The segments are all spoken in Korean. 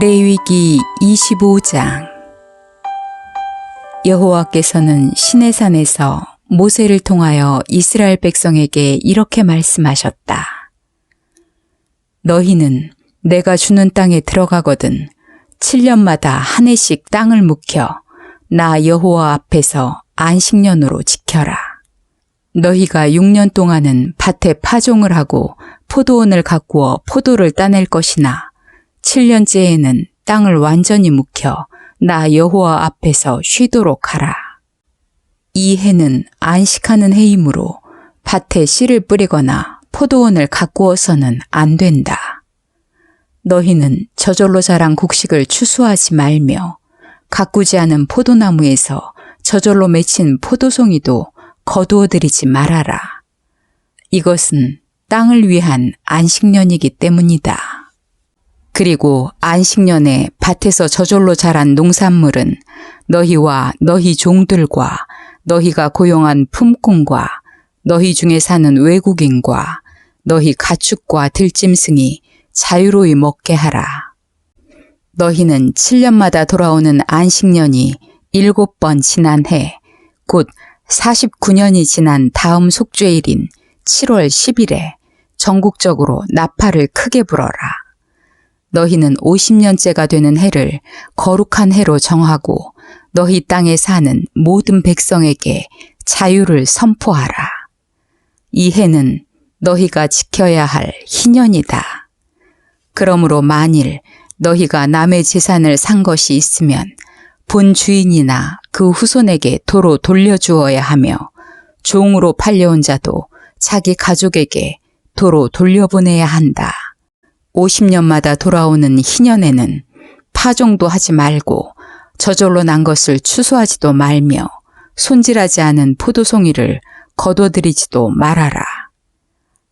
레위기 25장. 여호와께서는 시내산에서 모세를 통하여 이스라엘 백성에게 이렇게 말씀하셨다. 너희는 내가 주는 땅에 들어가거든 7년마다 한 해씩 땅을 묵혀 나 여호와 앞에서 안식년으로 지켜라. 너희가 6년 동안은 밭에 파종을 하고 포도원을 가꾸어 포도를 따낼 것이나 7년째에는 땅을 완전히 묵혀 나 여호와 앞에서 쉬도록 하라. 이 해는 안식하는 해이므로 밭에 씨를 뿌리거나 포도원을 가꾸어서는 안 된다. 너희는 저절로 자란 곡식을 추수하지 말며 가꾸지 않은 포도나무에서 저절로 맺힌 포도송이도 거두어들이지 말아라. 이것은 땅을 위한 안식년이기 때문이다. 그리고 안식년에 밭에서 저절로 자란 농산물은 너희와 너희 종들과 너희가 고용한 품꾼과 너희 중에 사는 외국인과 너희 가축과 들짐승이 자유로이 먹게 하라. 너희는 7년마다 돌아오는 안식년이 7번 지난 해, 곧 49년이 지난 다음 속죄일인 7월 10일에 전국적으로 나팔을 크게 불어라. 너희는 50년째가 되는 해를 거룩한 해로 정하고 너희 땅에 사는 모든 백성에게 자유를 선포하라. 이 해는 너희가 지켜야 할 희년이다. 그러므로 만일 너희가 남의 재산을 산 것이 있으면 본 주인이나 그 후손에게 도로 돌려주어야 하며 종으로 팔려온 자도 자기 가족에게 도로 돌려보내야 한다. 50년마다 돌아오는 희년에는 파종도 하지 말고 저절로 난 것을 추수하지도 말며 손질하지 않은 포도송이를 거둬들이지도 말아라.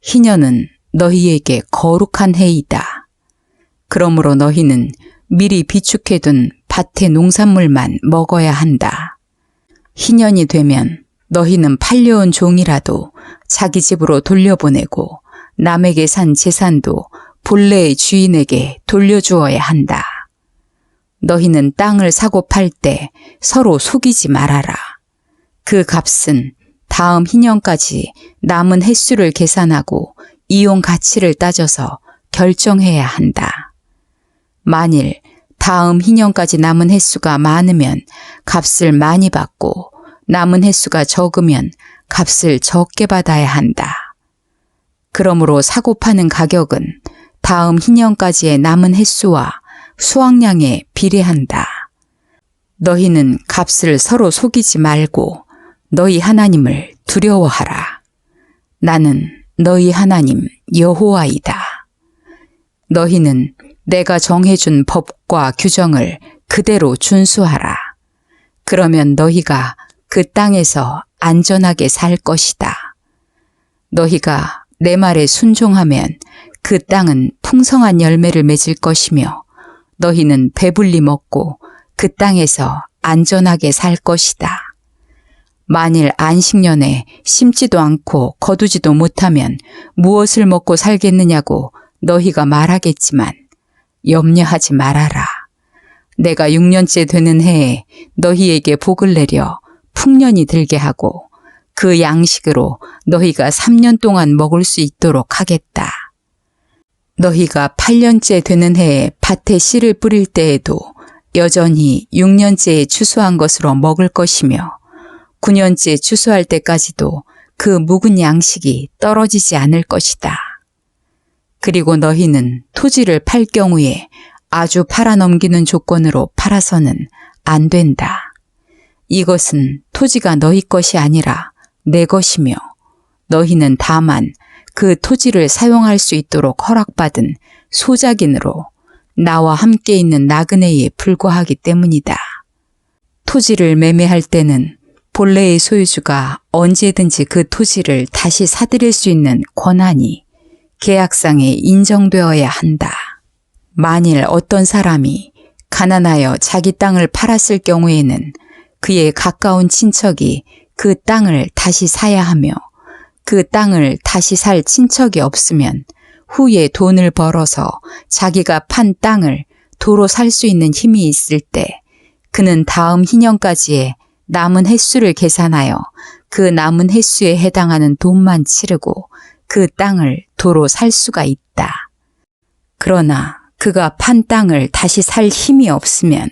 희년은 너희에게 거룩한 해이다. 그러므로 너희는 미리 비축해둔 밭의 농산물만 먹어야 한다. 희년이 되면 너희는 팔려온 종이라도 자기 집으로 돌려보내고 남에게 산 재산도 본래의 주인에게 돌려주어야 한다. 너희는 땅을 사고 팔 때 서로 속이지 말아라. 그 값은 다음 희년까지 남은 횟수를 계산하고 이용 가치를 따져서 결정해야 한다. 만일 다음 희년까지 남은 횟수가 많으면 값을 많이 받고 남은 횟수가 적으면 값을 적게 받아야 한다. 그러므로 사고 파는 가격은 다음 희년까지의 남은 횟수와 수확량에 비례한다. 너희는 값을 서로 속이지 말고 너희 하나님을 두려워하라. 나는 너희 하나님 여호와이다. 너희는 내가 정해준 법과 규정을 그대로 준수하라. 그러면 너희가 그 땅에서 안전하게 살 것이다. 너희가 내 말에 순종하면 그 땅은 풍성한 열매를 맺을 것이며 너희는 배불리 먹고 그 땅에서 안전하게 살 것이다. 만일 안식년에 심지도 않고 거두지도 못하면 무엇을 먹고 살겠느냐고 너희가 말하겠지만 염려하지 말아라. 내가 6년째 되는 해에 너희에게 복을 내려 풍년이 들게 하고 그 양식으로 너희가 3년 동안 먹을 수 있도록 하겠다. 너희가 8년째 되는 해에 밭에 씨를 뿌릴 때에도 여전히 6년째에 추수한 것으로 먹을 것이며 9년째 추수할 때까지도 그 묵은 양식이 떨어지지 않을 것이다. 그리고 너희는 토지를 팔 경우에 아주 팔아넘기는 조건으로 팔아서는 안 된다. 이것은 토지가 너희 것이 아니라 내 것이며 너희는 다만 그 토지를 사용할 수 있도록 허락받은 소작인으로 나와 함께 있는 나그네에 불과하기 때문이다. 토지를 매매할 때는 본래의 소유주가 언제든지 그 토지를 다시 사들일 수 있는 권한이 계약상에 인정되어야 한다. 만일 어떤 사람이 가난하여 자기 땅을 팔았을 경우에는 그의 가까운 친척이 그 땅을 다시 사야 하며 그 땅을 다시 살 친척이 없으면 후에 돈을 벌어서 자기가 판 땅을 도로 살 수 있는 힘이 있을 때 그는 다음 희년까지의 남은 횟수를 계산하여 그 남은 횟수에 해당하는 돈만 치르고 그 땅을 도로 살 수가 있다. 그러나 그가 판 땅을 다시 살 힘이 없으면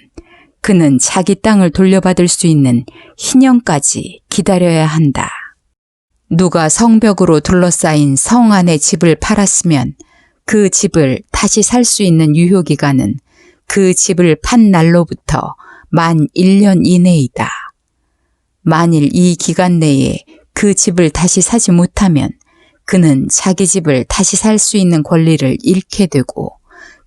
그는 자기 땅을 돌려받을 수 있는 희년까지 기다려야 한다. 누가 성벽으로 둘러싸인 성 안의 집을 팔았으면 그 집을 다시 살 수 있는 유효기간은 그 집을 판 날로부터 만 1년 이내이다. 만일 이 기간 내에 그 집을 다시 사지 못하면 그는 자기 집을 다시 살 수 있는 권리를 잃게 되고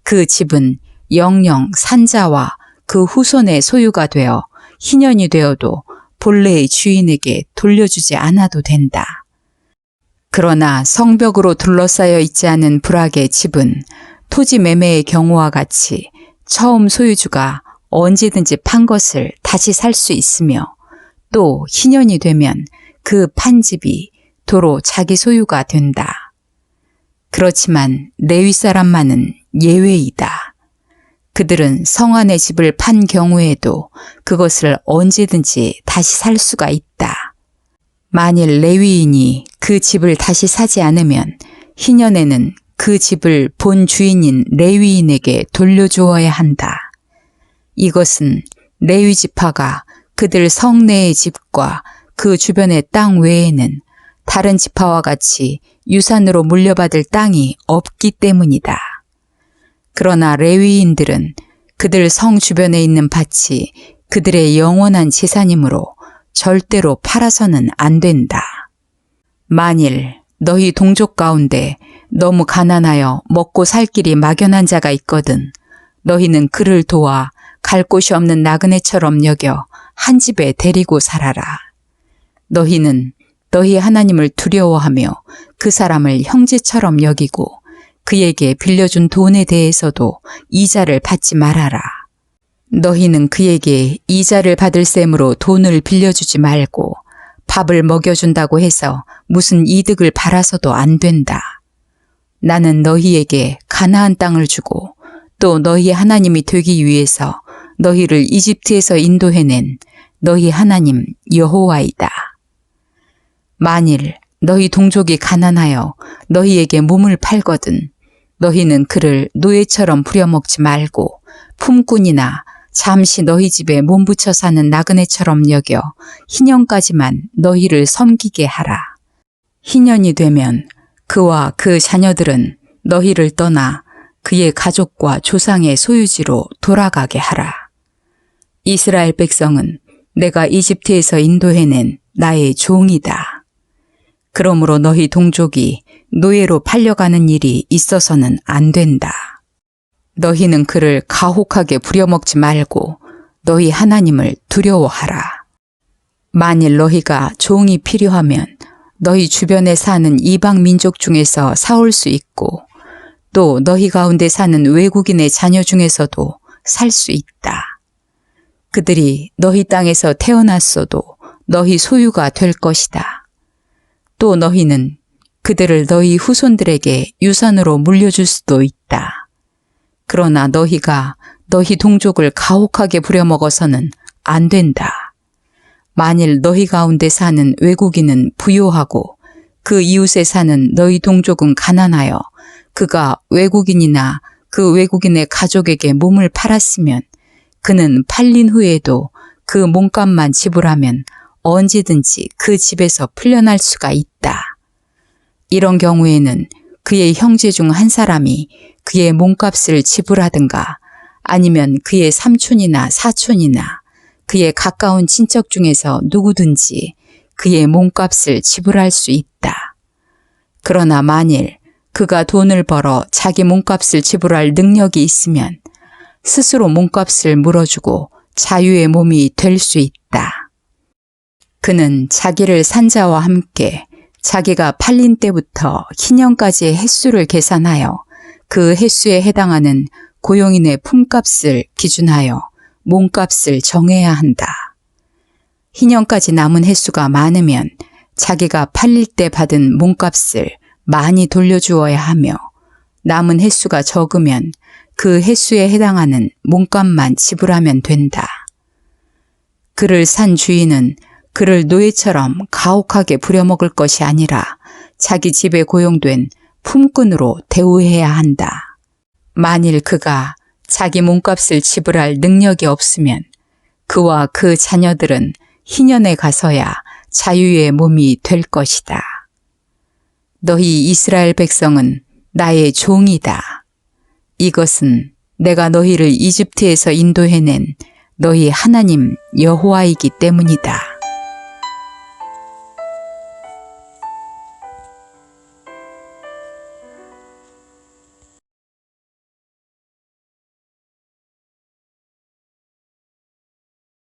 그 집은 영영 산자와 그 후손의 소유가 되어 희년이 되어도 본래의 주인에게 돌려주지 않아도 된다. 그러나 성벽으로 둘러싸여 있지 않은 불악의 집은 토지 매매의 경우와 같이 처음 소유주가 언제든지 판 것을 다시 살 수 있으며 또 희년이 되면 그 판 집이 도로 자기 소유가 된다. 그렇지만 레위 사람만은 예외이다. 그들은 성 안의 집을 판 경우에도 그것을 언제든지 다시 살 수가 있다. 만일 레위인이 그 집을 다시 사지 않으면 희년에는 그 집을 본 주인인 레위인에게 돌려주어야 한다. 이것은 레위 지파가 그들 성내의 집과 그 주변의 땅 외에는 다른 지파와 같이 유산으로 물려받을 땅이 없기 때문이다. 그러나 레위인들은 그들 성 주변에 있는 밭이 그들의 영원한 재산이므로 절대로 팔아서는 안 된다. 만일 너희 동족 가운데 너무 가난하여 먹고 살 길이 막연한 자가 있거든 너희는 그를 도와 갈 곳이 없는 나그네처럼 여겨 한 집에 데리고 살아라. 너희는 너희 하나님을 두려워하며 그 사람을 형제처럼 여기고 그에게 빌려준 돈에 대해서도 이자를 받지 말아라. 너희는 그에게 이자를 받을 셈으로 돈을 빌려주지 말고 밥을 먹여준다고 해서 무슨 이득을 바라서도 안 된다. 나는 너희에게 가나안 땅을 주고 또 너희 하나님이 되기 위해서 너희를 이집트에서 인도해낸 너희 하나님 여호와이다. 만일 너희 동족이 가난하여 너희에게 몸을 팔거든 너희는 그를 노예처럼 부려먹지 말고 품꾼이나 잠시 너희 집에 몸붙여 사는 나그네처럼 여겨 희년까지만 너희를 섬기게 하라. 희년이 되면 그와 그 자녀들은 너희를 떠나 그의 가족과 조상의 소유지로 돌아가게 하라. 이스라엘 백성은 내가 이집트에서 인도해낸 나의 종이다. 그러므로 너희 동족이 노예로 팔려가는 일이 있어서는 안 된다. 너희는 그를 가혹하게 부려먹지 말고 너희 하나님을 두려워하라. 만일 너희가 종이 필요하면 너희 주변에 사는 이방 민족 중에서 사올 수 있고 또 너희 가운데 사는 외국인의 자녀 중에서도 살 수 있다. 그들이 너희 땅에서 태어났어도 너희 소유가 될 것이다. 또 너희는 그들을 너희 후손들에게 유산으로 물려줄 수도 있다. 그러나 너희가 너희 동족을 가혹하게 부려먹어서는 안 된다. 만일 너희 가운데 사는 외국인은 부요하고 그 이웃에 사는 너희 동족은 가난하여 그가 외국인이나 그 외국인의 가족에게 몸을 팔았으면 그는 팔린 후에도 그 몸값만 지불하면 언제든지 그 집에서 풀려날 수가 있다. 이런 경우에는 그의 형제 중 한 사람이 그의 몸값을 지불하든가 아니면 그의 삼촌이나 사촌이나 그의 가까운 친척 중에서 누구든지 그의 몸값을 지불할 수 있다. 그러나 만일 그가 돈을 벌어 자기 몸값을 지불할 능력이 있으면 스스로 몸값을 물어주고 자유의 몸이 될 수 있다. 그는 자기를 산 자와 함께 자기가 팔린 때부터 희년까지의 횟수를 계산하여 그 횟수에 해당하는 고용인의 품값을 기준하여 몸값을 정해야 한다. 희년까지 남은 횟수가 많으면 자기가 팔릴 때 받은 몸값을 많이 돌려주어야 하며 남은 횟수가 적으면 그 횟수에 해당하는 몸값만 지불하면 된다. 그를 산 주인은 그를 노예처럼 가혹하게 부려먹을 것이 아니라 자기 집에 고용된 품꾼으로 대우해야 한다. 만일 그가 자기 몸값을 지불할 능력이 없으면 그와 그 자녀들은 희년에 가서야 자유의 몸이 될 것이다. 너희 이스라엘 백성은 나의 종이다. 이것은 내가 너희를 이집트에서 인도해낸 너희 하나님 여호와이기 때문이다.